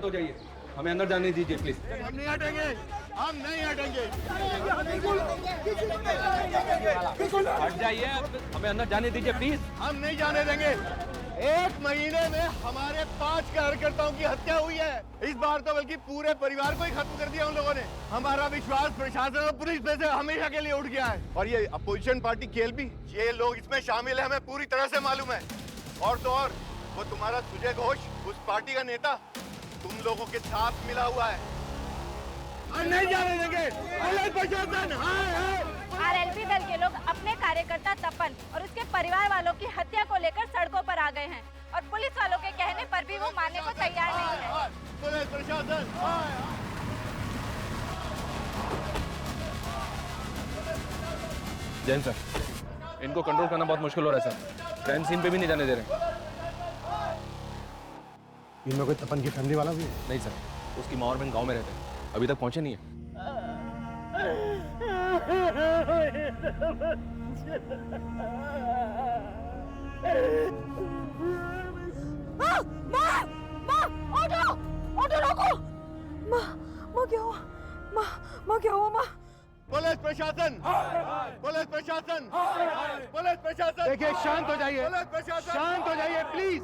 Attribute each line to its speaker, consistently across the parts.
Speaker 1: शांत हो जाइए, हमें अंदर जाने दीजिए प्लीज।
Speaker 2: हम नहीं हटेंगे, हम नहीं हटेंगे।
Speaker 1: हट जाइए, हमें अंदर जाने दीजिए प्लीज।
Speaker 2: हम नहीं जाने देंगे। 1 महीने में हमारे 5 कार्यकर्ताओं की हत्या हुई है। इस बार तो बल्कि पूरे परिवार को ही खत्म कर दिया उन लोगों ने। हमारा विश्वास प्रशासन और पुलिस पे से हमेशा के लिए उठ गया है। और ये अपोजिशन पार्टी केएलपी, ये लोग इसमें शामिल है, हमें पूरी तरह से मालूम है। और तो और वो तुम्हारा सुजय घोष, उस पार्टी का नेता, तुम लोगों के साथ मिला हुआ है। हम नहीं जाने देंगे। प्रशासन
Speaker 3: आरएलपी दल के लोग अपने कार्यकर्ता तपन और उसके परिवार वालों की हत्या को लेकर सड़कों पर आ गए हैं और पुलिस वालों के कहने पर भी वो मानने को तैयार नहीं है।
Speaker 2: पुलिस प्रशासन
Speaker 1: जैन सर, इनको कंट्रोल करना बहुत मुश्किल हो रहा है सर। क्राइम सीन पे भी नहीं जाने दे रहे।
Speaker 4: इनमें कोई तपन की फैमिली वाला भी है?
Speaker 1: नहीं सर, उसकी माँ और बहन गांव में रहते हैं, अभी तक पहुंचे नहीं है।
Speaker 3: ऑटो रोको। माँ क्या हुआ? माँ क्या हुआ? माँ
Speaker 2: पुलिस प्रशासन, पुलिस प्रशासन, पुलिस प्रशासन। देखिए शांत हो जाइए, पुलिस प्रशासन शांत हो जाइए प्लीज।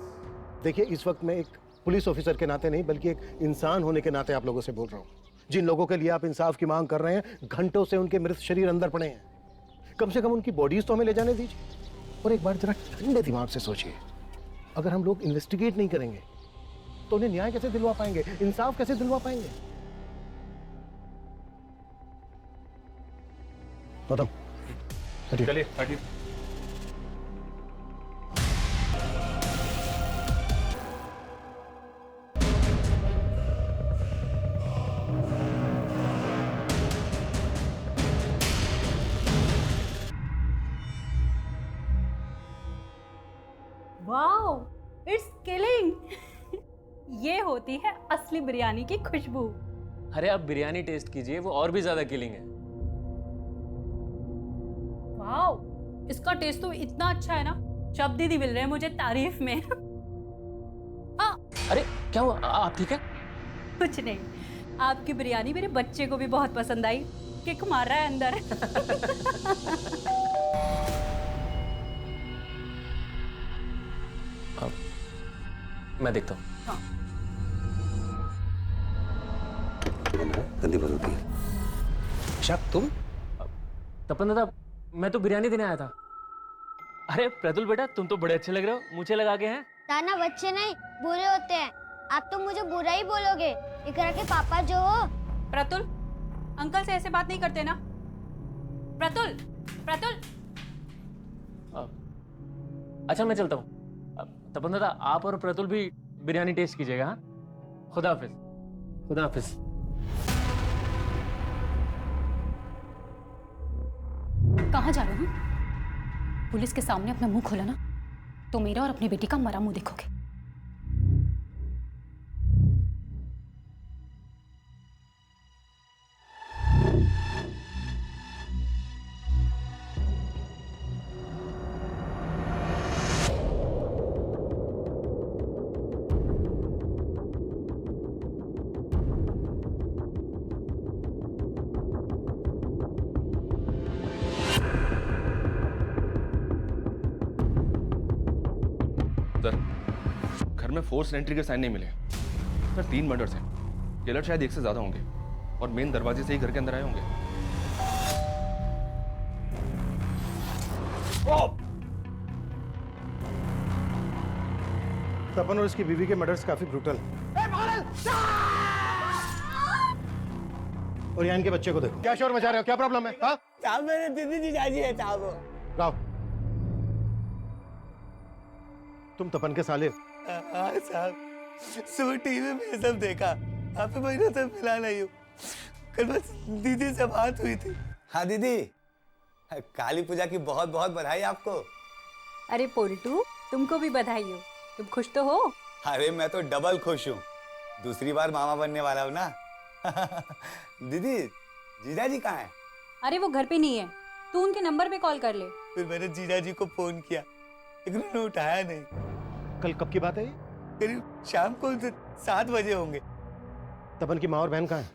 Speaker 4: देखिए, इस वक्त मैं एक पुलिस ऑफिसर के नाते नहीं बल्कि एक इंसान होने के नाते आप लोगों से बोल रहा हूँ। जिन लोगों के लिए आप इंसाफ की मांग कर रहे हैं, घंटों से उनके मृत शरीर अंदर पड़े हैं। कम से कम उनकी बॉडीज तो हमें ले जाने दीजिए। और एक बार जरा ठंडे दिमाग से सोचिए, अगर हम लोग इन्वेस्टिगेट नहीं करेंगे तो उन्हें न्याय कैसे दिलवा पाएंगे, इंसाफ कैसे दिलवा पाएंगे? बताओ।
Speaker 1: चलिए हटिए।
Speaker 5: Wow, it's killing. ये होती है असली बिरयानी की खुशबू।
Speaker 6: अरे आप बिरयानी टेस्ट कीजिए, वो और भी ज्यादा किलिंग है।
Speaker 5: वाओ, इसका टेस्ट तो इतना अच्छा है ना, शब्द ही नहीं मिल रहे हैं मुझे तारीफ में।
Speaker 6: अरे क्या हुआ, आप ठीक है?
Speaker 5: कुछ नहीं, आपकी बिरयानी मेरे बच्चे को भी बहुत पसंद आई, किक मार रहा है अंदर।
Speaker 6: मैं देखता हूँ।
Speaker 4: गंदी बात होती है। शक तुम?
Speaker 6: तपन दादा, मैं तो बिरयानी देने आया था। अरे प्रतुल बेटा, तुम तो बड़े अच्छे लग रहे हो, मुझे लगा के हैं।
Speaker 7: ताना बच्चे नहीं बुरे होते हैं। आप तो मुझे बुरा ही बोलोगे। इकरा के पापा जो हो।
Speaker 5: प्रतुल, अंकल से ऐसे बात नहीं करते ना। प्रतुल, प्रतुल।
Speaker 6: अच्छा मैं चलता हूँ। तपन दादा, आप और प्रतुल भी बिरयानी टेस्ट कीजिएगा। हाँ, खुदा हाफिज। खुदा हाफिज।
Speaker 5: कहाँ जा रहे हो? पुलिस के सामने अपना मुंह खोला ना तो मेरा और अपनी बेटी का मरा मुंह देखोगे।
Speaker 1: सर, घर में फोर्स एंट्री के साइन नहीं मिले सर। 3 मर्डर्स हैं, किलर शायद 1 से ज्यादा होंगे और मेन दरवाजे से ही घर के अंदर आए होंगे।
Speaker 4: तपन और इसकी बीवी के मर्डर्स काफी ब्रूटल। और यहाँ इनके बच्चे को देखो, क्या शोर मचा रहे हो, क्या प्रॉब्लम है? हाँ
Speaker 8: साहब, मेरे दीदी जीजाजी है साहब।
Speaker 4: राव, तुम तपन के साले?
Speaker 8: हाँ साहब, सुबह टीवी में ये सब देखा। काफी महीनों से मिला नहीं हूँ। कल बस दीदी से बात हुई थी। हाँ दीदी, काली पूजा की बहुत बहुत बधाई आपको।
Speaker 5: अरे पोल्टू, तुमको भी बधाई हो। तुम खुश तो हो?
Speaker 8: अरे मैं तो डबल खुश हूँ, दूसरी बार मामा बनने वाला हूँ ना। दीदी, जीजाजी कहाँ है?
Speaker 5: अरे वो घर पे नहीं है, तू उनके नंबर पे कॉल कर ले।
Speaker 8: फिर मैंने जीजाजी को फोन किया, लेकिन उन्होंने उठाया नहीं।
Speaker 4: कल कब की बात है ये?
Speaker 8: करीब शाम को 7 बजे होंगे।
Speaker 4: तपन की माँ और बहन कहाँ है?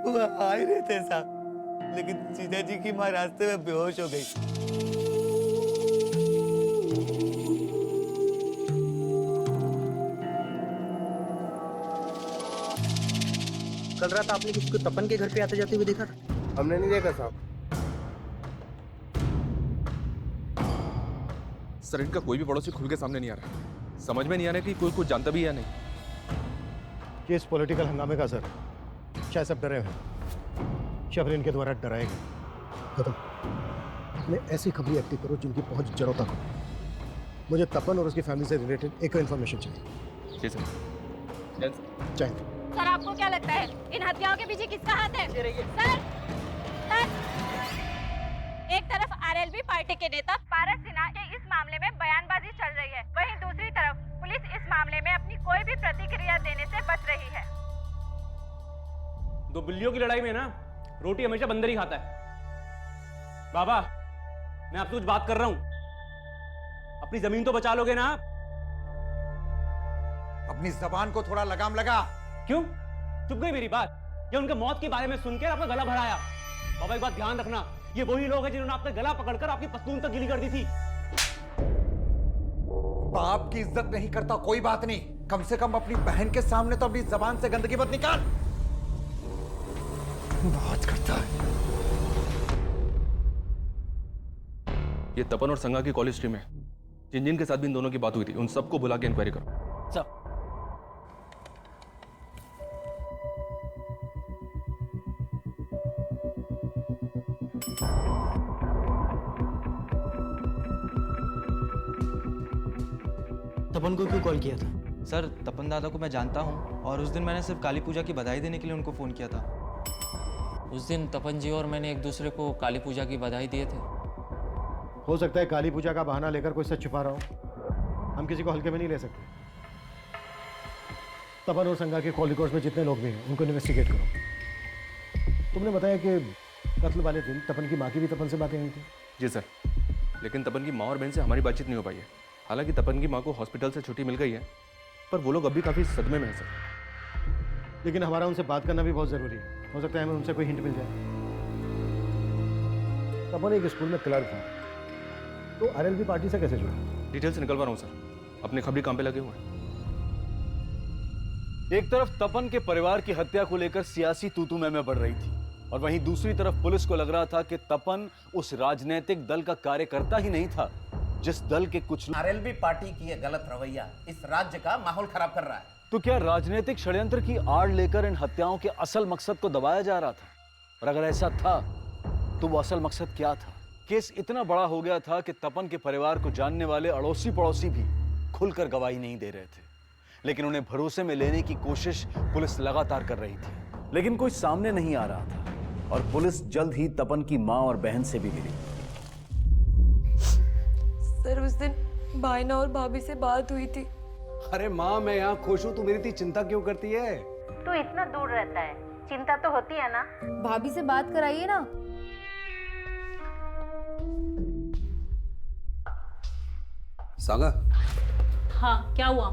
Speaker 8: वो आ ही रहे थे साहब, लेकिन जीजा जी की माँ रास्ते में बेहोश हो गई।
Speaker 9: कल रात आपने किसी को तपन के घर पे आते जाते हुए देखा था?
Speaker 4: हमने नहीं देखा साहब।
Speaker 1: सर इनका कोई भी पड़ोसी खुल के सामने नहीं आ रहा। समझ में नहीं आ रहा कि कोई कुछ जानता भी है या नहीं।
Speaker 4: ये इस पॉलिटिकल हंगामे का असर है। शायद सब डरे हैं, शबरीन इनके द्वारा डराए गए। खत्म। मैं ऐसी खबरें एक्टिव करो जिनकी पहुंच जड़ों तक हो। मुझे तपन और उसकी फैमिली से रिलेटेड एक इन्फॉर्मेशन चाहिए।
Speaker 1: जी सर।
Speaker 4: चाहिए।
Speaker 3: सर आपको क्या लगता है इन हत्याओं के पीछे किसका हाथ है? सर एक तरफ आरएलबी पार्टी के नेता पारस सिन्हा के इस मामले में बयानबाजी चल रही है, वहीं दूसरी तरफ पुलिस इस मामले में अपनी कोई भी प्रतिक्रिया देने से बच रही है।
Speaker 6: दो बिल्लियों की लड़ाई में ना रोटी हमेशा बंदर ही खाता है। बाबा मैं आपसे कुछ बात कर रहा हूं, अपनी जमीन तो बचा लोगे ना?
Speaker 2: अपनी जबान को थोड़ा लगाम लगा।
Speaker 6: क्यों चुप गई मेरी बात? ये उनके मौत के बारे में सुनकर आपका गला भराया। बाबा एक बात ध्यान रखना, ये वही लोग हैं जिन्होंने आपका गला पकड़कर आपकी पस्तून तक गीली कर दी थी।
Speaker 2: बाप की इज्जत नहीं करता कोई बात नहीं, कम से कम अपनी बहन के सामने तो अपनी जबान से गंदगी मत निकाल। बात करता है।
Speaker 1: ये तपन और संगा की कॉलेज टीम है। जिन जिन के साथ भी इन दोनों की बात हुई थी उन सबको बुला के इंक्वायरी करो।
Speaker 6: सब
Speaker 9: तपन को क्यों कॉल किया था?
Speaker 10: सर तपन दादा को मैं जानता हूँ और उस दिन मैंने सिर्फ काली पूजा की बधाई देने के लिए उनको फ़ोन किया था।
Speaker 11: उस दिन तपन जी और मैंने एक दूसरे को काली पूजा की बधाई दिए थे।
Speaker 4: हो सकता है काली पूजा का बहाना लेकर कोई सच छुपा रहा हो। हम किसी को हल्के में नहीं ले सकते। तपन और संगा के कॉल रिकॉर्ड्स में जितने लोग भी हैं उनको इन्वेस्टिगेट करो। तुमने बताया कि कत्ल वाले दिन तपन की माँ की भी तपन से बातें हुई थी।
Speaker 1: जी सर, लेकिन तपन की माँ और बहन से हमारी बातचीत नहीं हो पाई है। हालांकि तपन की माँ को हॉस्पिटल से छुट्टी मिल गई है, पर वो लोग अभी काफ़ी सदमे में हैं सर।
Speaker 4: लेकिन हमारा उनसे बात करना भी बहुत ज़रूरी है। हो सकता है हमें उनसे कोई हिंट मिल जाए। तपन एक स्कूल में क्लर्क था, तो आरएलबी पार्टी से कैसे जुड़ा?
Speaker 1: डिटेल्स निकलवा रहा हूँ सर, अपने खबरी काम पे लगे हुए हैं।
Speaker 12: एक तरफ तपन के परिवार की हत्या को लेकर सियासी तू-तू मैं बढ़ रही थी और वहीं दूसरी तरफ पुलिस को लग रहा था कि तपन उस राजनीतिक दल का कार्यकर्ता ही नहीं था जिस दल के कुछ
Speaker 13: आरएलबी पार्टी की ये गलत रवैया इस राज्य का माहौल खराब कर रहा है।
Speaker 12: तो क्या राजनीतिक षड्यंत्र की आड़ लेकर इन हत्याओं के असल मकसद को दबाया जा रहा था? और अगर ऐसा था तो वो असल मकसद क्या था? केस इतना बड़ा हो गया था कि तपन के परिवार को जानने वाले अड़ोसी पड़ोसी भी खुलकर गवाही नहीं दे रहे थे, लेकिन उन्हें भरोसे में लेने की कोशिश पुलिस लगातार कर रही थी, लेकिन कोई सामने नहीं आ रहा था और पुलिस जल्द ही तपन की मां और बहन से भी मिली।
Speaker 14: सर उस दिन भाईना और भाभी से बात हुई थी।
Speaker 12: अरे माँ मैं यहाँ खुश हूँ, तू मेरी इतनी चिंता क्यों करती है?
Speaker 3: तू इतना दूर रहता है, चिंता तो होती है ना।
Speaker 14: भाभी से बात कराइए ना।
Speaker 15: सागा।
Speaker 5: हाँ क्या हुआ?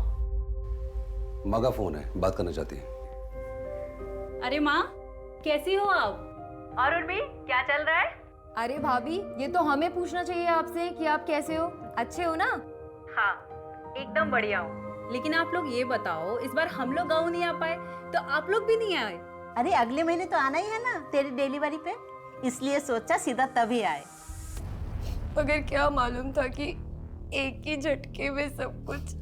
Speaker 15: माँ का फोन है, बात करना चाहती है।
Speaker 5: अरे माँ कैसी हो आप?
Speaker 3: और उर्मी क्या चल रहा है?
Speaker 14: अरे भाभी ये तो हमें पूछना चाहिए आपसे कि आप कैसे हो, अच्छे हो ना?
Speaker 3: हाँ एकदम बढ़िया हूँ।
Speaker 5: लेकिन आप लोग ये बताओ, इस बार हम लोग गाँव नहीं आ पाए तो आप लोग भी नहीं आए?
Speaker 3: अरे अगले महीने तो आना ही है ना तेरी डिलीवरी पे, इसलिए सोचा सीधा तभी आए।
Speaker 14: मगर क्या मालूम था कि एक ही झटके में सब कुछ।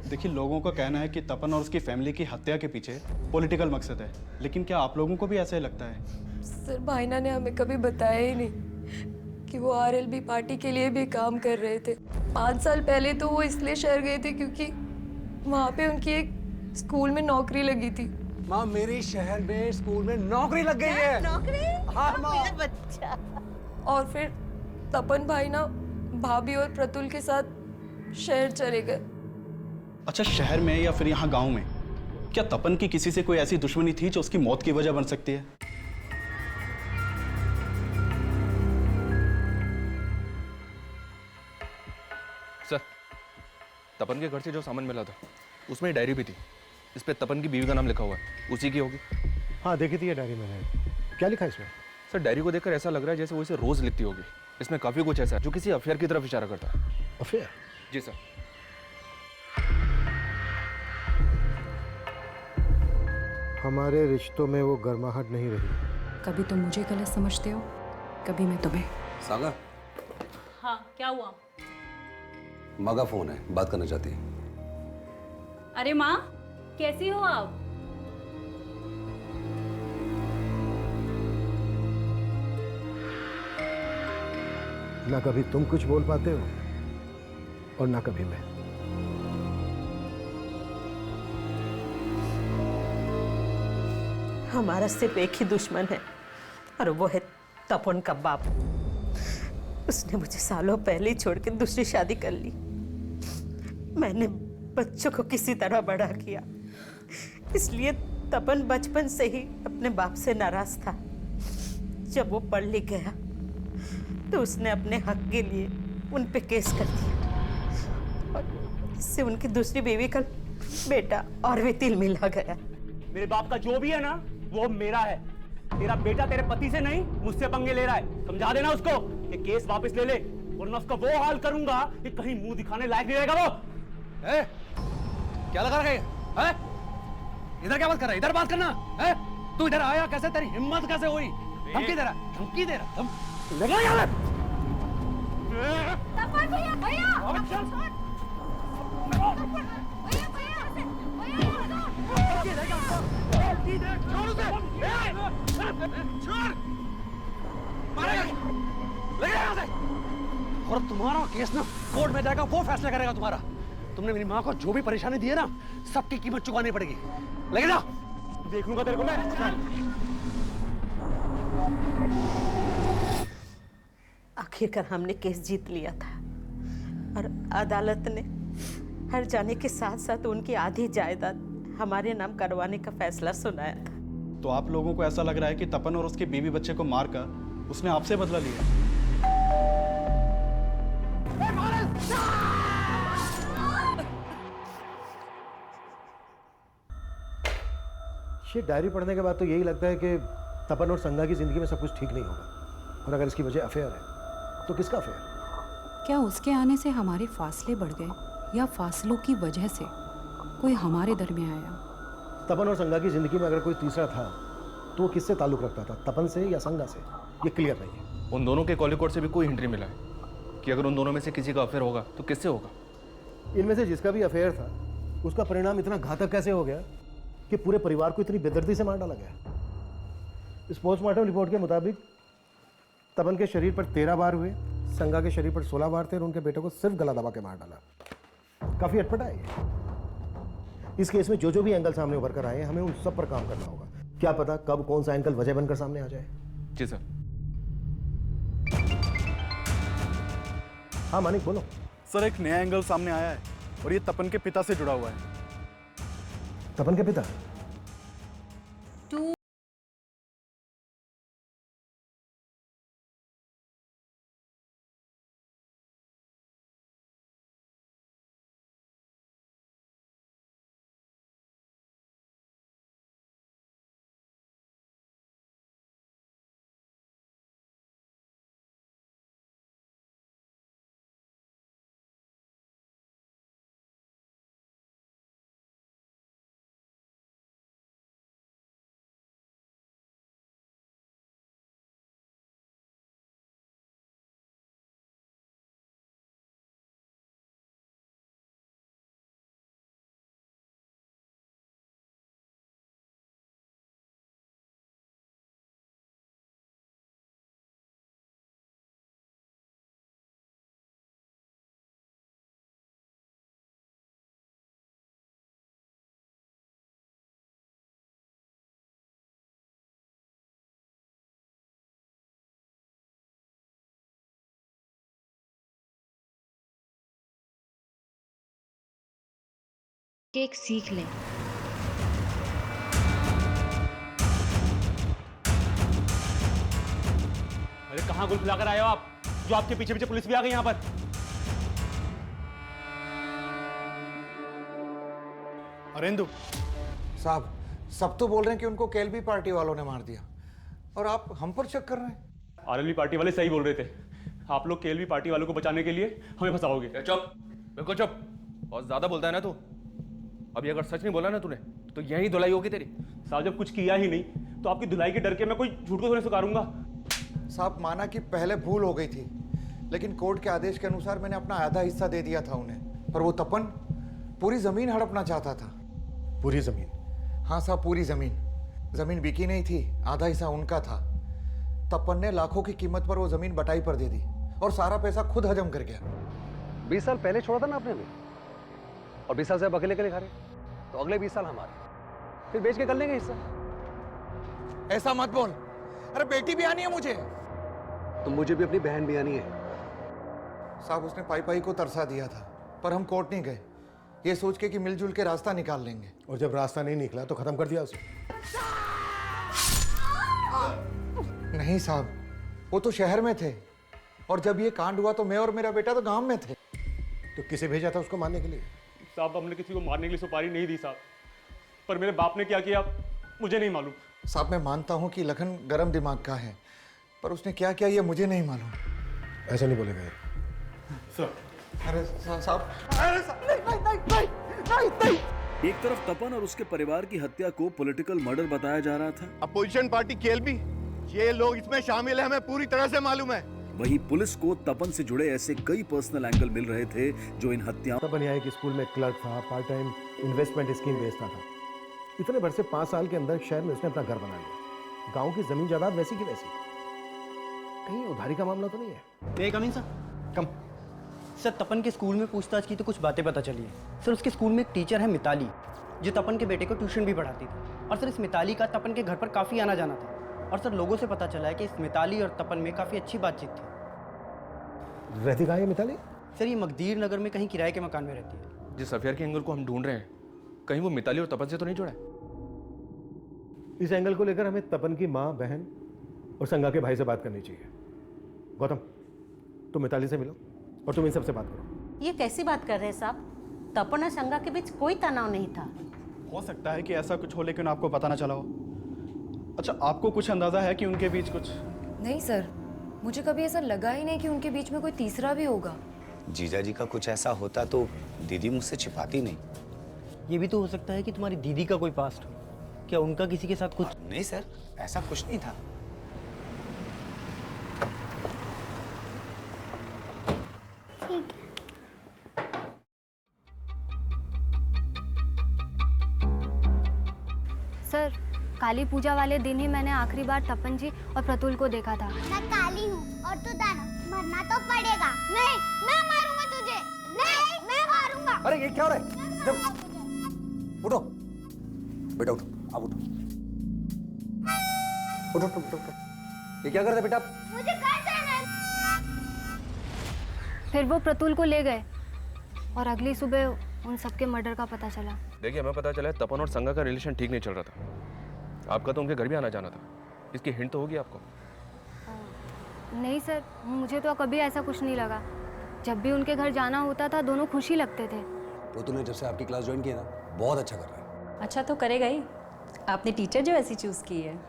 Speaker 16: देखिए लोगों का कहना है कि तपन और उसकी फैमिली की हत्या के पीछे पॉलिटिकल मकसद है, लेकिन क्या आप लोगों को भी ऐसा ही लगता है?
Speaker 14: सर भाईना ने हमें कभी बताया ही नहीं कि वो आरएलबी पार्टी के लिए भी काम कर रहे थे। 5 साल पहले तो वो इसलिए शहर गए थे क्योंकि वहाँ पे उनकी एक स्कूल में नौकरी लगी थी।
Speaker 12: माँ मेरे शहर में स्कूल में नौकरी लग गई है।
Speaker 3: नौकरी?
Speaker 12: हाँ माँ।
Speaker 3: मेरा बच्चा।
Speaker 14: और फिर तपन भाईना भाभी और प्रतुल के साथ शहर चले गए।
Speaker 16: अच्छा शहर में या फिर यहाँ गांव में क्या तपन की किसी से कोई ऐसी दुश्मनी थी जो उसकी मौत की वजह बन सकती है?
Speaker 1: सर तपन के घर से जो सामान मिला था उसमें डायरी भी थी इस पे तपन की बीवी का नाम लिखा हुआ है, उसी की होगी।
Speaker 4: हाँ देखी थी ये डायरी मैंने। क्या लिखा है इसमें?
Speaker 1: सर डायरी को देखकर ऐसा लग रहा है जैसे वो इसे रोज लिखती होगी। इसमें काफी कुछ ऐसा है जो किसी अफेयर की तरफ इशारा करता है।
Speaker 4: अफेयर?
Speaker 1: जी सर।
Speaker 4: हमारे रिश्तों में वो गर्माहट नहीं रही।
Speaker 17: कभी तुम मुझे गलत समझते हो, कभी मैं तुम्हें।
Speaker 15: सागा,
Speaker 18: हाँ क्या हुआ?
Speaker 15: माँ का फोन है, बात करना चाहती है।
Speaker 18: अरे माँ, कैसी हो आप?
Speaker 4: ना कभी तुम कुछ बोल पाते हो और ना कभी मैं।
Speaker 18: हमारा सिर्फ एक ही दुश्मन है और वो है तपन का बाप। उसने मुझे सालों पहले ही छोड़ के दूसरी शादी कर ली। मैंने बच्चों को किसी तरह बड़ा किया, इसलिए तपन बचपन से ही अपने बाप से नाराज था। जब वो पढ़ लिख गया तो उसने अपने हक के लिए उन पे केस कर दिया और इससे उनकी दूसरी बीवी का बेटा और भी तिल मिला गया।
Speaker 6: मेरे बाप का जो भी है ना वो मेरा है। तेरा बेटा तेरे पति से नहीं मुझसे पंगे ले रहा है। समझा देना उसको कि केस वापस ले ले, वरना उसका वो हाल करूंगा कि कहीं मुंह दिखाने लायक नहीं रहेगा वो।
Speaker 12: क्या लगा रहे हैं? इधर क्या बात कर रहा है? इधर बात करना है। तू इधर आया कैसे? तेरी हिम्मत कैसे हुई? धमकी दे रहा, धमकी दे रहा। लगा यार।
Speaker 3: तपन भैया, भैया
Speaker 12: और तुम्हारा केस ना कोर्ट में जाएगा, वो फैसला करेगा तुम्हारा। तुमने मेरी माँ को जो भी परेशानी दी है ना, सबकी कीमत चुकानी पड़ेगी। लेके जा।
Speaker 6: देख लूंगा तेरे को मैं।
Speaker 18: आखिरकार हमने केस जीत लिया था और अदालत ने हर जाने के साथ साथ उनकी आधी जायदाद हमारे नाम करवाने का फैसला सुनाया था।
Speaker 16: तो आप लोगों को ऐसा लग रहा है कि तपन और उसके बीवी बच्चे को मारकर उसने आपसे बदला लिया?
Speaker 4: ये डायरी पढ़ने के बाद तो यही लगता है कि तपन और संगा की जिंदगी में सब कुछ ठीक नहीं होगा। और अगर इसकी वजह अफेयर है तो किसका अफेयर?
Speaker 17: क्या उसके आने से हमारे फासले बढ़ गए या फासलों की वजह से कोई हमारे दरमियान आया?
Speaker 4: तपन और संगा की जिंदगी में अगर कोई तीसरा था तो वो किससे ताल्लुक रखता था, तपन से या संगा से? ये क्लियर नहीं है।
Speaker 1: उन दोनों के कॉल रिकॉर्ड से भी कोई हिंट नहीं मिला है कि अगर उन दोनों में से किसी का अफेयर होगा तो किससे होगा।
Speaker 4: इनमें से जिसका भी अफेयर था उसका परिणाम इतना घातक कैसे हो गया कि पूरे परिवार को इतनी बेदर्दी से मार डाला गया। इस पोस्टमार्टम रिपोर्ट के मुताबिक तपन के शरीर पर 13 बार हुए, संगा के शरीर पर 16 बार थे और उनके बेटे को सिर्फ गला दबा के मार डाला। काफी अटपटा है ये। इस केस में जो भी एंगल सामने उभर कर आए हमें उन सब पर काम करना होगा। क्या पता कब कौन सा एंगल वजह बनकर सामने आ जाए।
Speaker 1: जी सर।
Speaker 4: हाँ मानिक बोलो।
Speaker 16: सर एक नया एंगल सामने आया है और ये तपन के पिता से जुड़ा हुआ है।
Speaker 4: तपन के पिता?
Speaker 7: एक सीख लें।
Speaker 6: अरे कहाँ गुल खिलाकर आए हो आप, जो आपके पीछे पीछे पुलिस भी आ गई यहाँ पर?
Speaker 16: अरेंदु,
Speaker 19: साहब, सब तो बोल रहे हैं कि उनको केएलबी पार्टी वालों ने मार दिया, और आप हम पर शक कर रहे हैं।
Speaker 6: आरएलबी पार्टी वाले सही बोल रहे थे। आप लोग केएलबी पार्टी वालों को बचाने के लिए हमें फंसाओगे।
Speaker 1: चुप, बिल्कुल चुप। बहुत ज्यादा बोलता है ना तू। अभी अगर सच नहीं बोला ना तूने तो यही धुलाई होगी तेरी।
Speaker 6: साहब जब कुछ किया ही नहीं तो आपकी धुलाई के डर के मैं कोई झूठ को थोड़ी स्वीकारूंगा।
Speaker 19: साहब माना कि पहले भूल हो गई थी, लेकिन कोर्ट के आदेश के अनुसार मैंने अपना आधा हिस्सा दे दिया था उन्हें, पर वो तपन पूरी जमीन हड़पना चाहता था।
Speaker 4: पूरी जमीन?
Speaker 19: हाँ साहब, पूरी जमीन। जमीन बिकी नहीं थी, आधा हिस्सा उनका था। तपन ने लाखों की कीमत पर वो जमीन बटाई पर दे दी और सारा पैसा खुद हजम कर गया।
Speaker 15: 20 साल पहले छोड़ा था ना आपने हमें, और 20 साल से आप अकेले अकेले खा रहे, तो अगले 20 साल हमारे, फिर बेच के कर लेंगे हिस्सा।
Speaker 19: ऐसा मत बोल। अरे बेटी भी आनी है मुझे।
Speaker 15: तो मुझे भी अपनी बहन भी आनी है।
Speaker 19: साहब उसने पाई पाई को तरसा दिया था, पर हम कोर्ट नहीं गए, ये सोच के कि मिलजुल के रास्ता निकाल लेंगे।
Speaker 4: और जब रास्ता नहीं निकला तो खत्म कर दिया उसे?
Speaker 19: नहीं साहब, वो तो शहर में थे, और जब ये कांड हुआ तो मैं और मेरा बेटा तो गांव में थे।
Speaker 4: तो किसे भेजा था उसको मारने के लिए?
Speaker 6: साहब हमने किसी को मारने के लिए सुपारी नहीं दी साहब, पर मेरे बाप ने क्या किया मुझे नहीं मालूम।
Speaker 19: साहब मैं मानता हूँ कि लखन गर्म दिमाग का है, पर उसने क्या किया ये मुझे नहीं मालूम।
Speaker 4: ऐसा नहीं बोलेगा
Speaker 19: सर। अरे साहब,
Speaker 2: अरे नहीं।
Speaker 12: एक तरफ तपन और उसके परिवार की हत्या को पॉलिटिकल मर्डर बताया जा रहा था।
Speaker 2: अपोजिशन पार्टी केएलबी, ये लोग इसमें शामिल है, हमें पूरी तरह से मालूम है।
Speaker 12: वहीं पुलिस को तपन से जुड़े ऐसे कई पर्सनल एंगल मिल रहे थे जो इन हत्याओं।
Speaker 4: तपन यहाँ के स्कूल में क्लर्क था, पार्ट टाइम इन्वेस्टमेंट स्कीम बेचता था। इतने वर्ष से 5 साल के अंदर शहर में उसने अपना घर बना लिया। गांव की जमीन जायदाद वैसी की वैसी। कहीं उधारी का मामला तो नहीं है?
Speaker 9: मे कम इन सर? कम। सर तपन के स्कूल में पूछताछ की तो कुछ बातें पता चली है। सर उसके स्कूल में एक टीचर है मिताली, जो तपन के बेटे को ट्यूशन भी पढ़ाती थी। और सर इस मिताली का तपन के घर पर काफ़ी आना जाना था। और सर लोगों से पता चला है कि इस मिताली और तपन में काफ़ी अच्छी बातचीत थी।
Speaker 4: रहती कहाँ है मिताली?
Speaker 9: सर ये मकदीर नगर में कहीं किराए के मकान में रहती है।
Speaker 1: जिस अफेयर के एंगल को हम ढूंढ रहे हैं, कहीं वो मिताली और तपन से तो नहीं जुड़ा है?
Speaker 4: इस एंगल को लेकर हमें तपन की माँ, बहन और संगा के भाई से बात करनी चाहिए। गौतम, तुम मिताली से मिलो और तुम इन सबसे बात करो।
Speaker 18: ये कैसी बात कर रहे हैं साहब? तपन और संगा के बीच कोई तनाव नहीं था।
Speaker 16: हो सकता है कि ऐसा कुछ हो, लेकिन आपको पता ना चला हो। अच्छा, आपको कुछ अंदाजा है कि उनके बीच कुछ?
Speaker 14: नहीं सर, मुझे कभी ऐसा लगा ही नहीं कि उनके बीच में कोई तीसरा भी होगा।
Speaker 8: जीजा जी का कुछ ऐसा होता तो दीदी मुझसे छिपाती नहीं।
Speaker 9: ये भी तो हो सकता है कि तुम्हारी दीदी का कोई पास्ट हो। क्या उनका किसी के साथ कुछ?
Speaker 8: नहीं सर, ऐसा कुछ नहीं था।
Speaker 7: सर, काली पूजा वाले दिन ही मैंने आखिरी बार तपन जी और प्रतुल को देखा था। मैं काली हूँ और तू दानव, मरना तो पड़ेगा। नहीं, मैं मारूंगा तुझे। नहीं, मैं मारूंगा।
Speaker 15: अरे ये क्या हो रहा है? उठो बेटा, उठो, आप उठो। उठो उठो उठो उठो। ये क्या कर रहे बेटा?
Speaker 7: मुझे घर जाना है। फिर वो प्रतुल को ले गए और अगली सुबह उन सबके मर्डर का पता चला।
Speaker 1: देखिए, हमें पता चला है तपन और संगा का रिलेशन ठीक नहीं चल रहा था। आपका तो उनके घर भी आना जाना था। इसकी हिंट तो होगी आपको?
Speaker 7: नहीं सर, मुझे तो कभी ऐसा कुछ नहीं लगा। जब भी उनके घर जाना होता था दोनों खुश ही लगते थे।
Speaker 15: प्रतुल ने जब से आपकी क्लास ज्वाइन की है ना, बहुत अच्छा कर रहा है।
Speaker 20: अच्छा तो करेगा ही। आपने टीचर जो ऐसी चूज की है।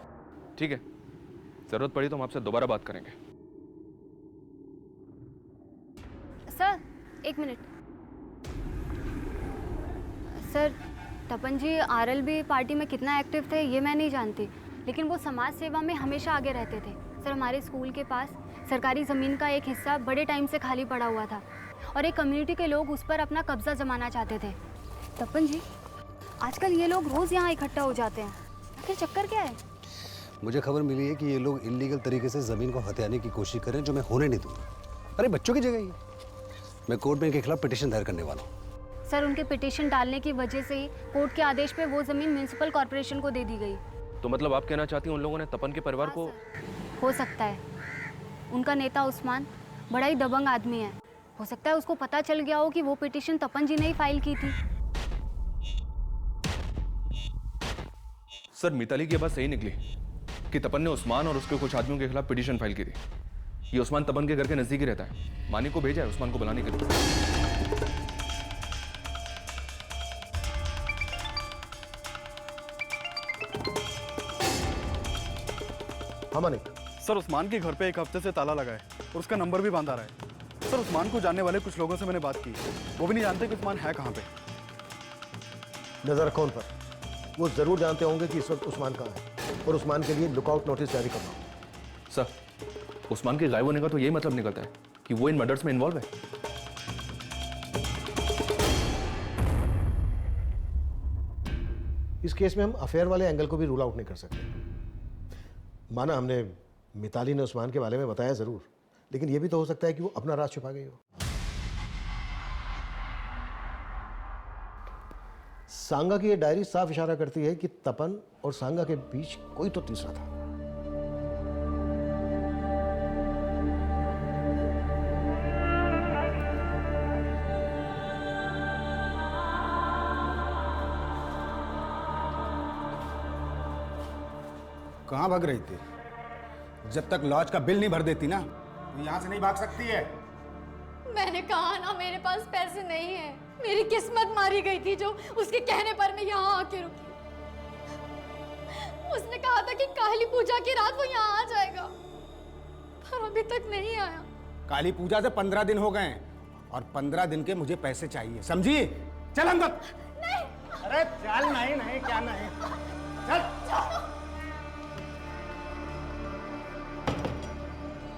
Speaker 1: ठीक है, जरूरत पड़ी तो हम आपसे दोबारा बात करेंगे।
Speaker 7: सर, एक मिनट। सर, तपन जी आरएलबी पार्टी में कितना एक्टिव थे ये मैं नहीं जानती, लेकिन वो समाज सेवा में हमेशा आगे रहते थे। सर, हमारे स्कूल के पास सरकारी ज़मीन का एक हिस्सा बड़े टाइम से खाली पड़ा हुआ था और एक कम्युनिटी के लोग उस पर अपना कब्जा जमाना चाहते थे। तपन जी, आजकल ये लोग रोज़ यहाँ इकट्ठा हो जाते हैं, आखिर चक्कर क्या है?
Speaker 15: मुझे खबर मिली है कि ये लोग इलीगल तरीके से जमीन को हथियाने की कोशिश कर रहे हैं, जो मैं होने नहीं दूंगा। अरे बच्चों की जगह ही मैं कोर्ट में इनके खिलाफ पिटीशन दायर करने वाला हूँ।
Speaker 7: सर, उनके पिटीशन डालने की वजह से ही कोर्ट के आदेश पे वो ज़मीन म्यूनिसिपल कॉर्पोरेशन को दे दी गई।
Speaker 1: तो मतलब आप कहना चाहती हैं उन लोगों ने तपन के परिवार को?
Speaker 7: हो सकता है। उनका नेता उस्मान बड़ा ही दबंग आदमी है। हो सकता है उसको पता चल गया हो कि वो पिटीशन तपन जी ने ही फाइल की थी।
Speaker 1: सर, मिताली की बात सही निकली कि तपन ने उस्मान और उसके कुछ आदमियों के खिलाफ पिटीशन फाइल की थी। ये उस्मान तपन के घर के नजदीक ही रहता है। मानी को भेजा है उस्मान को बुलाने के लिए।
Speaker 4: नहीं।
Speaker 16: सर उस्मान के घर पे एक हफ्ते से ताला लगा है और उसका नंबर भी बांधा रहा है। सर उस्मान को जानने वाले कुछ लोगों से मैंने बात की, वो भी नहीं जानते कि उस्मान है कहाँ पे।
Speaker 4: नजर रखो उन पर, वो जरूर जानते होंगे कि इस वक्त उस्मान कहाँ है और उस्मान के लिए लुकआउट नोटिस जारी करना होगा।
Speaker 1: सर उस्मान के गायब होने का तो यही मतलब निकलता है कि वो इन मर्डर्स में इन्वॉल्व है।
Speaker 4: इस केस में हम अफेयर वाले एंगल को भी रूल आउट नहीं कर सकते। माना हमने मिताली ने उस्मान के बारे में बताया जरूर, लेकिन यह भी तो हो सकता है कि वो अपना राज छुपा गई हो। सांगा की ये डायरी साफ इशारा करती है कि तपन और सांगा के बीच कोई तो तीसरा था।
Speaker 21: कहाँ भाग रही थी? जब तक लॉज का बिल नहीं भर देती ना तो यहाँ से नहीं भाग सकती है।
Speaker 14: मैंने कहा ना मेरे पास पैसे नहीं है। मेरी किस्मत मारी गई थी जो उसके कहने पर मैं यहाँ आके रुकी। उसने कहा था कि काली पूजा की रात वो यहाँ आ जाएगा, पर अभी तक नहीं आया।
Speaker 21: काली पूजा से 15 दिन हो गए और 15 दिन के मुझे पैसे चाहिए, समझी? चल अंदर।
Speaker 14: नहीं।
Speaker 21: अरे चल। नहीं नहीं क्या नहीं, चल।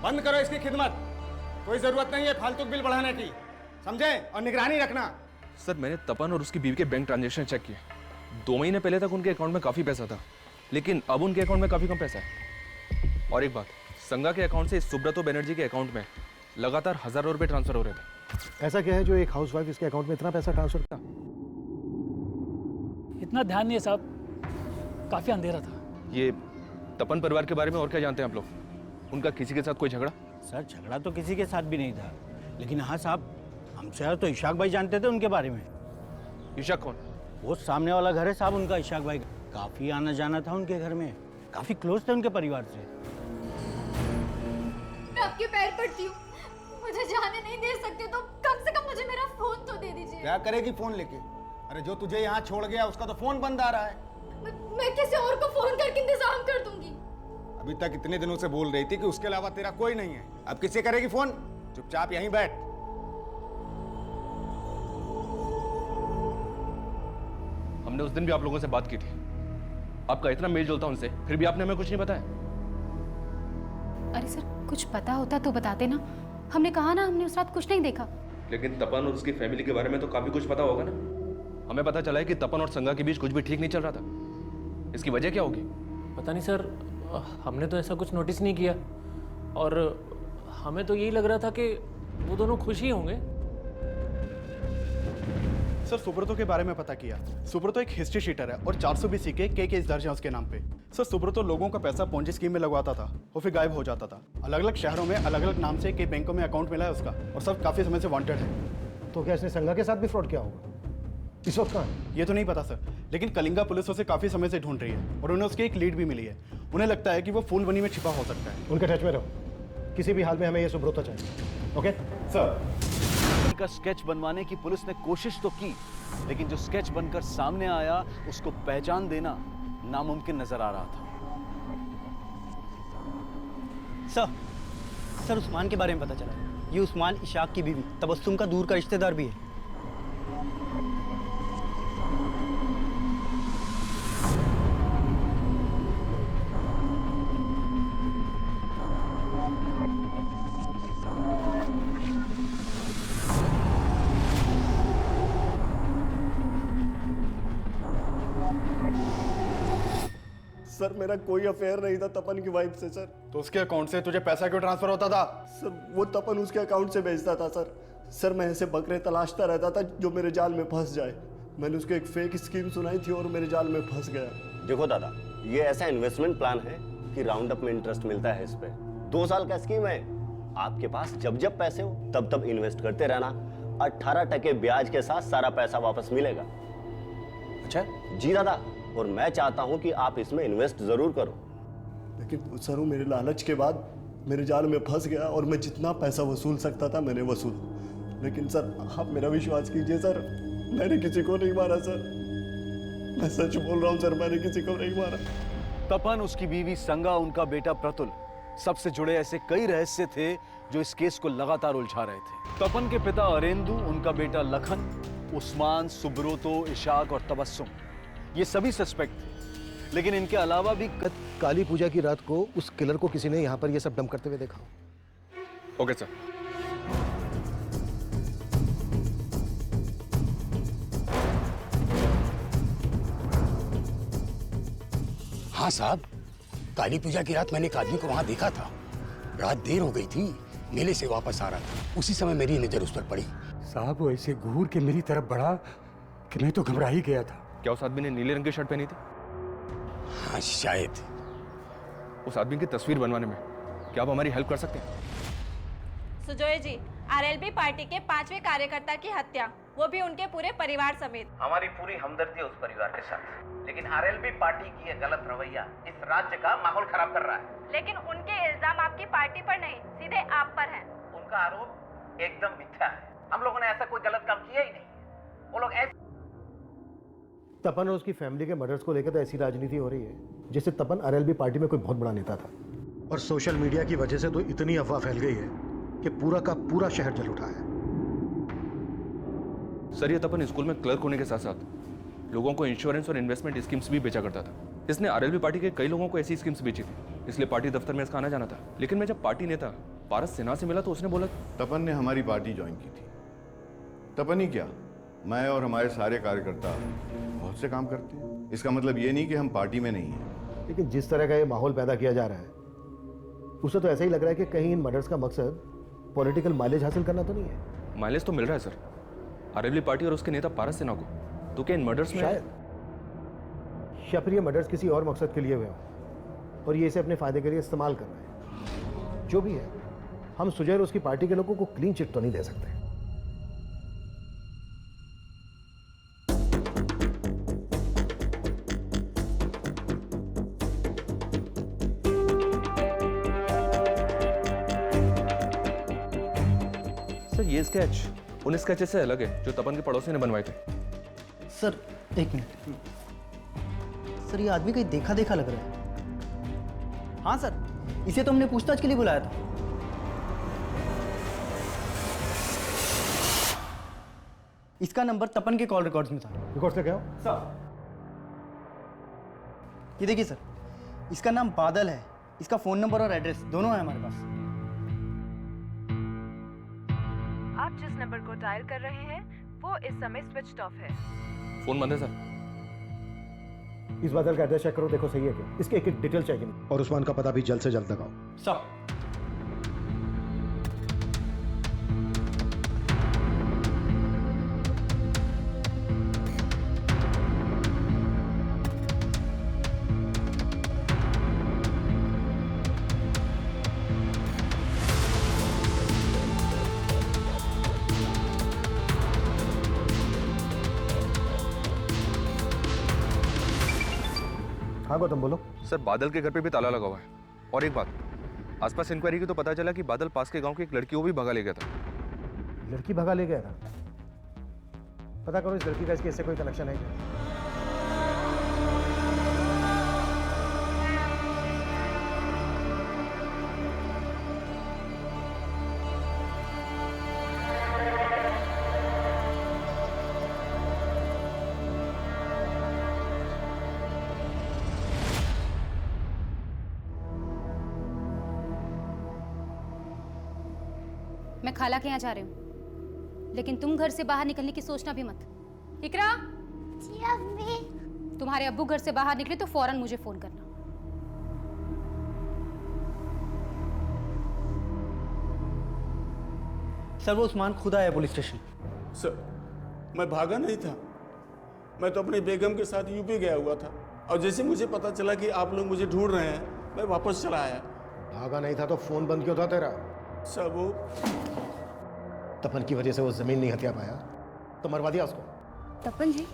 Speaker 21: बंद करो इसकी खिदमत, कोई जरूरत नहीं है फालतू बिल बढ़ाने की, समझे? और निगरानी रखना।
Speaker 1: सर मैंने तपन और उसकी बीवी के बैंक ट्रांजैक्शन चेक किए। 2 महीने पहले तक उनके अकाउंट में काफी पैसा था, लेकिन अब उनके अकाउंट में काफी कम पैसा है। और एक बात, संगा के अकाउंट से सुब्रतो बनर्जी के अकाउंट में लगातार हजारों रुपए ट्रांसफर हो रहे थे।
Speaker 4: ऐसा क्या है जो एक हाउसवाइफ इसके अकाउंट में इतना पैसा ट्रांसफर था?
Speaker 22: इतना ध्यान नहीं है साहब, काफी अंधेरा था।
Speaker 1: ये तपन परिवार के बारे में और क्या जानते हैं आप लोग? उनका किसी के साथ कोई झगड़ा?
Speaker 9: सर झगड़ा तो किसी के साथ भी नहीं था, लेकिन हाँ साहब, हमसे तो इशाक भाई जानते थे उनके बारे में।
Speaker 1: इशाक कौन?
Speaker 9: वो सामने वाला घर है साहब उनका, इशाक भाई। काफी आना जाना था उनके घर में, काफी क्लोज थे उनके परिवार से।
Speaker 14: मैं आपके पैर पड़ती हूँ, मुझे जाने नहीं दे सकते तो कम से कम मुझे मेरा फोन तो दे दीजिए।
Speaker 21: क्या करेगी फोन लेके? अरे जो तुझे यहाँ छोड़ गया उसका तो फोन बंद आ रहा है।
Speaker 14: मैं किसी और को फोन करके इंतजाम कर दूंगी।
Speaker 21: अभी तक इतने दिनों से बोल रही थी कि उसके अलावा तेरा कोई नहीं है, अब किससे करेगी फोन? चुपचाप यहीं बैठ।
Speaker 1: हमने उस दिन भी आप लोगों से बात की थी, आपका इतना मेल जोल था उनसे, फिर भी आपने हमें कुछ नहीं बताया।
Speaker 5: अरे सर कुछ पता होता तो बताते ना, हमने कहा ना हमने उस रात कुछ नहीं देखा।
Speaker 1: लेकिन तपन और उसकी फैमिली के बारे में तो काफी कुछ पता होगा ना? हमें पता चला है कि तपन और संगा के बीच कुछ भी ठीक नहीं चल रहा था। इसकी वजह क्या होगी?
Speaker 11: पता नहीं सर, हमने तो ऐसा कुछ नोटिस नहीं किया और हमें तो यही लग रहा था कि वो दोनों खुश ही होंगे।
Speaker 16: सर सुब्रतो के बारे में पता किया। सुब्रतो एक हिस्ट्री शीटर है और 420 के केस दर्ज है उसके नाम पे। सर सुब्रतो लोगों का पैसा पोंजी स्कीम में लगवाता था और फिर गायब हो जाता था। अलग अलग शहरों में अलग अलग नाम से कई बैंकों में अकाउंट मिला है उसका और सब काफी समय से वांटेड है।
Speaker 4: तो क्या इसने संगा के साथ भी फ्रॉड किया होगा? इस वक्त कहाँ है?
Speaker 16: ये तो नहीं पता सर, लेकिन कलिंगा पुलिस उसे काफी समय से ढूंढ रही है और उन्हें उसकी एक लीड भी मिली है। उन्हें लगता है कि वो फूलबनी में छिपा हो सकता है।
Speaker 4: उनके टच में रहो, किसी भी हाल में हमें ये सुब्रतो चाहिए। Okay
Speaker 12: sir. का स्केच बनवाने की पुलिस ने कोशिश तो की, लेकिन जो स्केच बनकर सामने आया उसको पहचान देना नामुमकिन नजर आ रहा था।
Speaker 9: सर उस्मान के बारे में पता चला, ये उस्मान इशाक की बीवी तबस्सुम का दूर का रिश्तेदार भी है।
Speaker 2: सर मेरा कोई अफेयर नहीं था तपन की वाइफ से सर।
Speaker 16: तो उसके अकाउंट से तुझे पैसा क्यों ट्रांसफर होता था?
Speaker 2: सर वो तपन उसके अकाउंट से भेजता था सर। सर मैं ऐसे बकरे तलाशता रहता था जो मेरे जाल में फंस जाए। मैंने उसको एक फेक स्कीम सुनाई थी और मेरे जाल में फंस गया।
Speaker 23: देखो दादा, ये ऐसा इन्वेस्टमेंट प्लान है कि राउंड अप में इंटरेस्ट मिलता है इस पे। 2 साल का स्कीम है, आपके पास जब जब पैसे हो तब तब इन्वेस्ट करते रहना। 18% ब्याज के साथ सारा पैसा वापस मिलेगा।
Speaker 21: अच्छा
Speaker 23: जी दादा, और मैं चाहता हूं कि आप इसमें इन्वेस्ट जरूर करो।
Speaker 2: लेकिन सर वो मेरे लालच के बाद मेरे जाल में फंस गया और मैं जितना पैसा वसूल सकता था मैंने वसूला। लेकिन सर आप मेरा विश्वास कीजिए सर, मैंने किसी को नहीं मारा सर। मैं सच बोल रहा हूँ सर, मैंने किसी को नहीं मारा।
Speaker 12: तपन, उसकी बीवी संगा, उनका बेटा प्रतुल, सबसे जुड़े ऐसे कई रहस्य थे जो इस केस को लगातार उलझा रहे थे। तपन के पिता अरेंदु, उनका बेटा लखन, उस्मान, सुब्रोतो, इशाक और तबस्सुम, ये सभी सस्पेक्ट थे। लेकिन इनके अलावा भी
Speaker 4: काली पूजा की रात को उस किलर को किसी ने यहाँ पर ये सब डंप करते हुए देखा।
Speaker 1: Okay sir.
Speaker 3: हाँ साहब, काली पूजा की रात मैंने एक आदमी को वहां देखा था। रात देर हो गई थी, मेले से वापस आ रहा था, उसी समय मेरी नजर उस पर पड़ी। साहब वो ऐसे घूर के मेरी तरफ बढ़ा कि मैं तो घबरा ही गया था।
Speaker 1: क्या उस आदमी ने नीले रंग की शर्ट पहनी थी?
Speaker 3: हाँ शायद।
Speaker 1: उस आदमी की तस्वीर बनवाने में क्या आप हमारी हेल्प कर सकते हैं?
Speaker 10: सुजोय जी, आरएलबी पार्टी के 5वें कार्यकर्ता की हत्या, वो भी उनके पूरे परिवार समेत।
Speaker 13: हमारी पूरी हमदर्दी है उस परिवार के साथ, लेकिन आरएलबी पार्टी की यह गलत रवैया इस राज्य का माहौल खराब कर रहा है।
Speaker 10: लेकिन उनके इल्जाम आपकी पार्टी पर नहीं, सीधे आप पर हैं।
Speaker 13: उनका आरोप एकदम मिथ्या है। हम लोगों ने ऐसा कोई गलत काम किया ही नहीं। वो लोग ऐसे
Speaker 4: तपन और उसकी फैमिली के मर्डर्स को लेकर तो ऐसी राजनीति हो रही है जैसे तपन आरएलबी पार्टी में कोई बहुत बड़ा नेता था। और सोशल मीडिया की वजह से तो इतनी अफवाह फैल गई है कि पूरा का पूरा शहर जल उठा है।
Speaker 1: सर, ये तपन स्कूल में क्लर्क होने के साथ साथ लोगों को इंश्योरेंस और इन्वेस्टमेंट स्कीम्स भी बेचा करता था। इसने आरएलबी पार्टी के कई लोगों को ऐसी स्कीम्स बेची थी, इसलिए पार्टी दफ्तर में इसका आना जाना था। लेकिन मैं जब पार्टी नेता पारस सिन्हा से मिला तो उसने बोला
Speaker 2: तपन ने हमारी पार्टी ज्वाइन की थी। तपन ही क्या, मैं और हमारे सारे कार्यकर्ता बहुत से काम करते हैं। इसका मतलब ये नहीं कि हम पार्टी में नहीं हैं।
Speaker 4: लेकिन जिस तरह का ये माहौल पैदा किया जा रहा है उससे तो ऐसा ही लग रहा है कि कहीं इन मर्डर्स का मकसद पॉलिटिकल माइलेज हासिल करना तो नहीं है।
Speaker 1: माइलेज तो मिल रहा है सर, आरएलबी पार्टी और उसके नेता पारस सिन्हा को। तो क्या इन मर्डर्स में
Speaker 4: शायद या फिर ये मर्डर्स किसी और मकसद के लिए हुए हों और ये इसे अपने फायदे के लिए इस्तेमाल कर रहे हैं। जो भी है, हम सुजय और उसकी पार्टी के लोगों को क्लीन चिट तो नहीं दे सकते।
Speaker 1: सर, ये स्केच उन स्केचेस से अलग है जो तपन के पड़ोसी ने बनवाए थे।
Speaker 9: सर एक मिनट, सर ये आदमी कहीं देखा देखा लग रहा है। हाँ सर, इसे तो हमने पूछताछ के लिए बुलाया था। इसका नंबर तपन के कॉल रिकॉर्ड्स में था।
Speaker 4: रिकॉर्ड्स लेके आओ
Speaker 9: सर। ये देखिए सर, इसका नाम बादल है, इसका फोन नंबर और एड्रेस दोनों है हमारे पास।
Speaker 24: आप जिस नंबर को डायल कर रहे हैं वो इस समय स्विच्ड ऑफ है।
Speaker 1: फोन बंद है सर।
Speaker 4: इस बादल का एड्रेस चेक करो, देखो सही है क्या। इसके एक एक डिटेल चाहिए और उस्मान का पता भी जल्द से जल्द लगाओ।
Speaker 9: सर
Speaker 4: हाँ गौतम बोलो।
Speaker 1: सर, बादल के घर पे भी ताला लगा हुआ है। और एक बात, आसपास इंक्वायरी की तो पता चला कि बादल पास के गांव की एक लड़की को भी भगा ले गया था।
Speaker 4: लड़की भगा ले गया था? पता करो इस लड़की का इसके इससे कोई कनेक्शन है क्या?
Speaker 5: मैं खाला के यहाँ जा रही हूँ, लेकिन तुम घर से बाहर निकलने की सोचना भी मत। इकरा, जी अम्मी। तुम्हारे अब्बू घर से बाहर निकले तो फौरन मुझे फोन करना।
Speaker 9: सर वो उस्मान खुद आया पुलिस स्टेशन।
Speaker 25: सर, मैं भागा नहीं था, मैं तो अपनी बेगम के साथ यूपी गया हुआ था और जैसे मुझे पता चला कि आप लोग मुझे ढूंढ रहे हैं मैं वापस चला आया।
Speaker 4: भागा नहीं था तो फोन बंद क्यों था तेरा?
Speaker 25: सर वो
Speaker 4: तपन की वजह से वो जमीन नहीं हथिया पाया तो मरवा दिया उसको।
Speaker 7: तपन जी,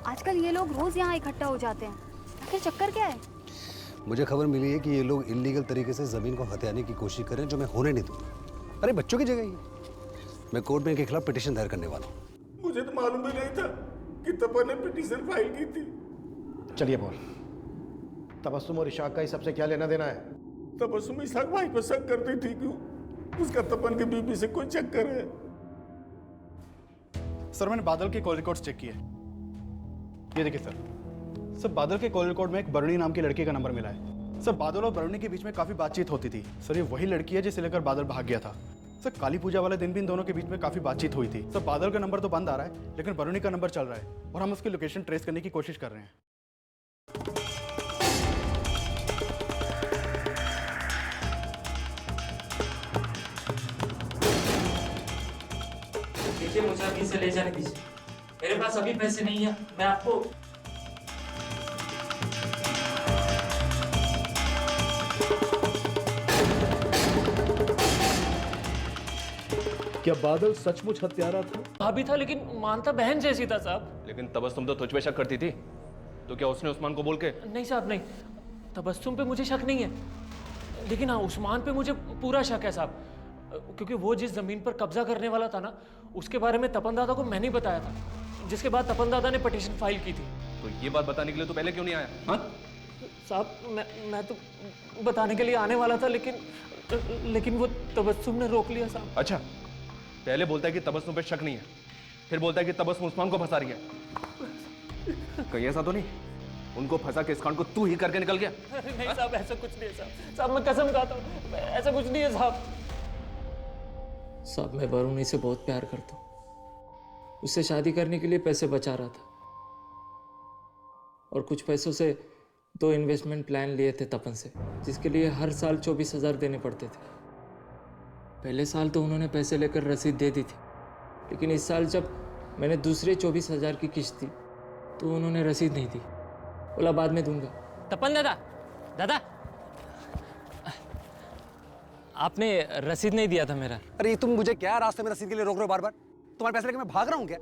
Speaker 7: आजकल ये लोग रोज यहाँ इकट्ठा हो जाते हैं, आखिर चक्कर क्या है?
Speaker 15: मुझे खबर मिली है कि ये लोग इलीगल तरीके से जमीन को हथियाने की कोशिश करें, जो मैं होने नहीं दूंगा। अरे बच्चों की जगह ही मैं कोर्ट में इनके खिलाफ पिटीशन दायर करने वाला हूँ।
Speaker 25: मुझे तो मालूम भी नहीं था कि तपन ने पिटीशन फाइल की थी।
Speaker 4: चलिए बोल, तबस्सुम और इशाक का इस सबसे क्या लेना देना है?
Speaker 25: तबस्सुम इसाक भाई पर शक करती थी कि उसका तपन के बीबी से कोई चक्कर है।
Speaker 16: सर मैंने बादल के कॉल रिकॉर्ड्स चेक किए। ये देखिए सर बादल के कॉल रिकॉर्ड में एक बरुणी नाम की लड़की का नंबर मिला है। सर बादल और बरुणी के बीच में काफी बातचीत होती थी। सर ये वही लड़की है जिसे लेकर बादल भाग गया था। सर काली पूजा वाले दिन भी इन दोनों के बीच में काफी बातचीत हुई थी। सर बादल का नंबर तो बंद आ रहा है लेकिन बरुणी का नंबर चल रहा है और हम उसकी लोकेशन ट्रेस करने की कोशिश कर रहे हैं।
Speaker 11: देखिए मुझे अभी से ले जाने दीजिए, मेरे पास अभी पैसे नहीं है। मैं आपको
Speaker 12: क्या बादल सचमुच हत्यारा था?
Speaker 11: भाभी था लेकिन मानता बहन जैसी था साहब।
Speaker 1: लेकिन तबस्सुम तो तुझ पे शक करती थी, तो क्या उसने उस्मान को बोल के?
Speaker 11: नहीं साहब नहीं, तबस्सुम पे मुझे शक नहीं है, लेकिन हाँ उस्मान पे मुझे पूरा शक है साहब, क्योंकि वो जिस जमीन पर कब्जा करने वाला था ना, उसके बारे में तपन दादा को मैंने ही बताया था, जिसके बाद तपन दादा ने पिटीशन फाइल की थी।
Speaker 1: तो ये बात बताने के लिए तो पहले क्यों नहीं आया? हाँ
Speaker 11: साहब मैं तो बताने के लिए आने वाला था, लेकिन वो तबस्सुम ने रोक लिया साहब।
Speaker 1: अच्छा, पहले बोलता है कि तबस्सुम पे शक नहीं है, फिर बोलता है कि तबस्सुम उस्मान को फंसा रही है। कहीं ऐसा तो नहीं उनको फंसा के इस कांड को तू ही करके निकल गया?
Speaker 11: अरे नहीं साहब, ऐसा कुछ नहीं है साहब। साहब मैं कसम खाता हूँ, ऐसा कुछ नहीं है साहब। साहब मैं बरुणी से बहुत प्यार करता हूँ, उससे शादी करने के लिए पैसे बचा रहा था, और कुछ पैसों से 2 इन्वेस्टमेंट प्लान लिए थे तपन से, जिसके लिए हर साल 24,000 देने पड़ते थे। पहले साल तो उन्होंने पैसे लेकर रसीद दे दी थी, लेकिन इस साल जब मैंने दूसरे 24,000 की किस्त दी तो उन्होंने रसीद नहीं दी, बोला बाद में दूंगा। तपन दादा आपने रसीद नहीं दिया था मेरा।
Speaker 15: अरे तुम मुझे क्या रास्ते में रसीद के लिए रोक रहे हो बार-बार? तुम्हारे पैसे लेके मैं भाग रहा हूँ क्या?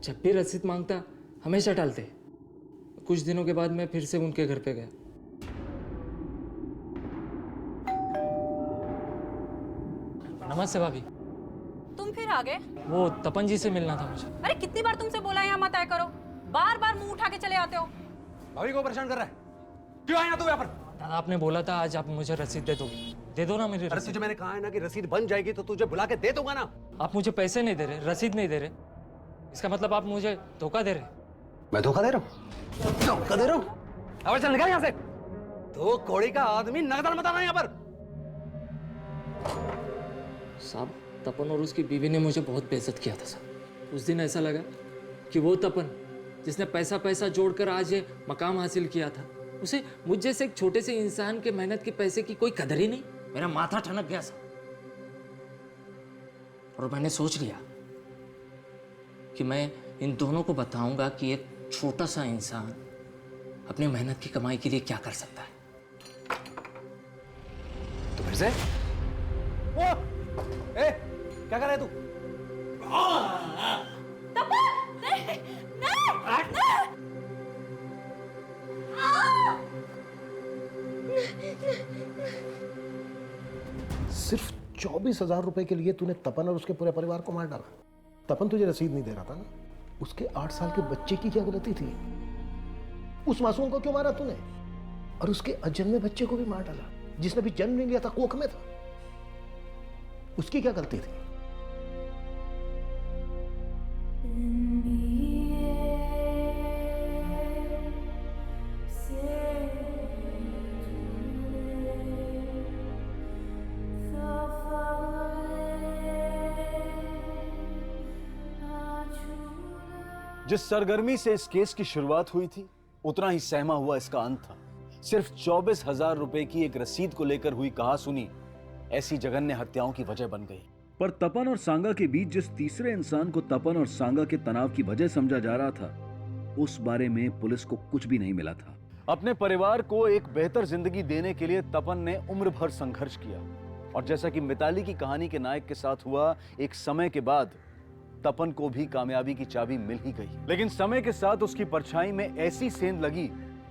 Speaker 11: जब भी रसीद मांगता हमेशा टालते। कुछ दिनों के बाद मैं फिर से उनके घर पे गया। नमस्ते भाभी।
Speaker 10: तुम फिर आ गए?
Speaker 11: वो तपन जी से मिलना था मुझे।
Speaker 10: अरे कितनी बार तुमसे बोला यहाँ मत आया करो, बार बार मुंह उठा के चले आते हो।
Speaker 15: भाभी को परेशान कर रहा है, क्यों आया तू यहाँ पर?
Speaker 11: दादा आपने बोला था आज आप मुझे रसीद दे दोगे, दे दो ना मेरी
Speaker 15: अरे
Speaker 11: रसीद।
Speaker 15: तुझे मैंने कहा है ना कि रसीद बन जाएगी तो तुझे बुला के दे दूंगा ना।
Speaker 11: आप मुझे पैसे नहीं दे रहे, रसीद नहीं दे रहे, इसका मतलब आप मुझे धोखा दे रहे।
Speaker 15: मैं धोखा दे रहा हूँ? धोखा दे रहा हूँ? अब चल निकल यहाँ से। दो कौड़ी का आदमी नगदन मत आना यहाँ पर।
Speaker 11: साहब तपन और उसकी बीवी ने मुझे बहुत बेइज्जत किया था साहब। उस दिन ऐसा लगा कि वो तपन जिसने पैसा पैसा जोड़कर आज ये मकाम हासिल किया था, उसे मुझ जैसे एक छोटे से इंसान के मेहनत के पैसे की कोई कदर ही नहीं। मेरा माथा ठनक गया साहब, और मैंने सोच लिया कि मैं इन दोनों को बताऊंगा कि एक छोटा सा इंसान अपनी मेहनत की कमाई के लिए क्या कर सकता है।
Speaker 15: तो फिर से ए, क्या कर रहा है तू?
Speaker 4: सिर्फ 24,000 रुपए के लिए तूने तपन और उसके पूरे परिवार को मार डाला। तपन तुझे रसीद नहीं दे रहा था ना, उसके 8 साल के बच्चे की क्या गलती थी? उस मासूम को क्यों मारा तूने? और उसके अजन्मे बच्चे को भी मार डाला, जिसने भी जन्म नहीं लिया था, कोख में था, उसकी क्या गलती थी?
Speaker 12: जिस सरगर्मी से इस केस की शुरुआत हुई थी, उतना ही सहमा हुआ इसका अंत था। सिर्फ 24,000 रुपए की एक रसीद को लेकर हुई कहासुनी ऐसी जघन्य हत्याओं की वजह बन गई।
Speaker 6: पर तपन और सांगा के बीच जिस तीसरे इंसान को तपन और सांगा के तनाव की वजह समझा जा रहा था, उस बारे में पुलिस को कुछ भी नहीं मिला था।
Speaker 12: अपने परिवार को एक बेहतर जिंदगी देने के लिए तपन ने उम्र भर संघर्ष किया, और जैसा कि मिताली की कहानी के नायक के साथ हुआ, एक समय के बाद तपन को भी कामयाबी की चाबी मिल ही गई। लेकिन समय के साथ उसकी परछाई में ऐसी सेंध लगी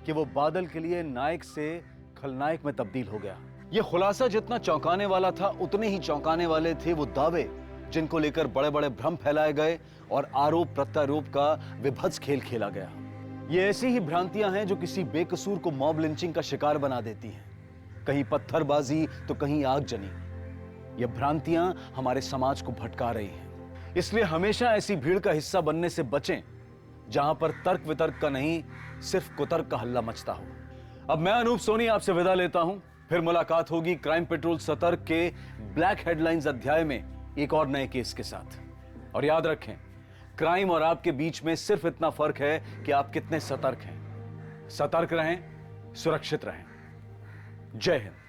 Speaker 12: कि वो बादल के लिए नायक से खलनायक में तब्दील हो गया। ये खुलासा जितना चौंकाने वाला था, उतने ही चौंकाने वाले थे वो दावे जिनको लेकर बड़े बड़े भ्रम फैलाए गए और आरोप प्रत्यारोप का विभत्स खेल खेला गया। ये ऐसी ही भ्रांतियां हैं जो किसी बेकसूर को मॉब लिंचिंग का शिकार बना देती हैं। कहीं पत्थरबाजी तो कहीं आगजनी। ये भ्रांतियां हमारे समाज को भटका रही हैं। इसलिए हमेशा ऐसी भीड़ का हिस्सा बनने से बचें जहां पर तर्क वितर्क का नहीं, सिर्फ कुतर्क का हल्ला मचता हो। अब मैं अनूप सोनी आपसे विदा लेता हूं। फिर मुलाकात होगी क्राइम पेट्रोल सतर्क के ब्लैक हेडलाइंस अध्याय में एक और नए केस के साथ। और याद रखें, क्राइम और आपके बीच में सिर्फ इतना फर्क है कि आप कितने सतर्क हैं। सतर्क रहें, सुरक्षित रहें। जय हिंद।